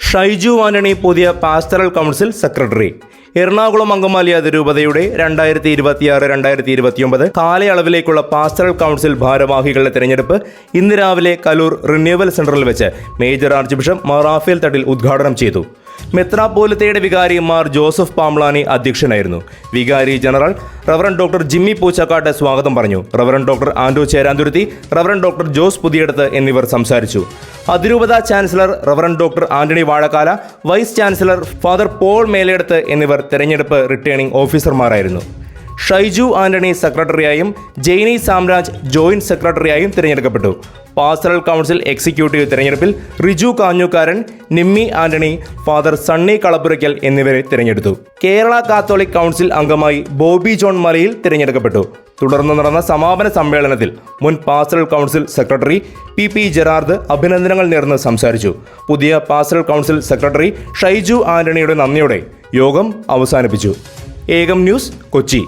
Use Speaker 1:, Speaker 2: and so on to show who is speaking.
Speaker 1: ഷൈജു ആന്റണി പുതിയ pastoral council secretary. Ernakulam Angamaly അതിരൂപതയുടെ 2026-2029 കാലയളവിലേക്കുള്ള pastoral council ഭാരവാഹികളുടെ തെരഞ്ഞെടുപ്പ് ഇന്ന് രാവിലെ കലൂർ റിന്യൂവൽ സെന്ററിൽ വെച്ച് major archbishop Mar Raphael Thattil ഉദ്ഘാടനം ചെയ്തു. മെത്രാപ്പോലിത്തയുടെ വികാരി മാർ ജോസഫ് പാംളാനി അധ്യക്ഷനായിരുന്നു. വികാരി general reverend doctor Jimmy Poochakkatt സ്വാഗതം പറഞ്ഞു. Reverend doctor Andrew Cheranthuruthy, reverend doctor Jose Puthiyadath എന്നിവർ സംസാരിച്ചു. അതിരൂപത chancellor reverend doctor Antony Vazhakkala, vice chancellor father Paul Meleduth എന്നിവർ തെരഞ്ഞെടുപ്പ് റിട്ടേണിംഗ് ഓഫീസർമാരായിരുന്നു. ഷൈജു ആന്റണി സെക്രട്ടറിയായും ജെയ്നി സാംരാജ് ജോയിന്റ് സെക്രട്ടറിയായും തിരഞ്ഞെടുക്കപ്പെട്ടു. പാസ്റ്ററൽ കൗൺസിൽ എക്സിക്യൂട്ടീവ് തിരഞ്ഞെടുപ്പിൽ റിജു കാഞ്ഞൂക്കാരൻ, നിമ്മി ആന്റണി, ഫാദർ സണ്ണി കളപ്പുരയ്ക്കൽ എന്നിവരെ തിരഞ്ഞെടുത്തു. കേരള കാത്തോലിക് കൗൺസിൽ അംഗമായി ബോബി ജോൺ മലയിൽ തിരഞ്ഞെടുക്കപ്പെട്ടു. തുടർന്ന് നടന്ന സമാപന സമ്മേളനത്തിൽ മുൻ pastoral council secretary P Gerard അഭിനന്ദനങ്ങൾ നേർന്ന് സംസാരിച്ചു. പുതിയ പാസ്റ്ററൽ കൗൺസിൽ സെക്രട്ടറി ഷൈജു ആന്റണിയുടെ നന്ദിയോടെ യോഗം അവസാനിപ്പിച്ചു. ഏകം ന്യൂസ്, കൊച്ചി.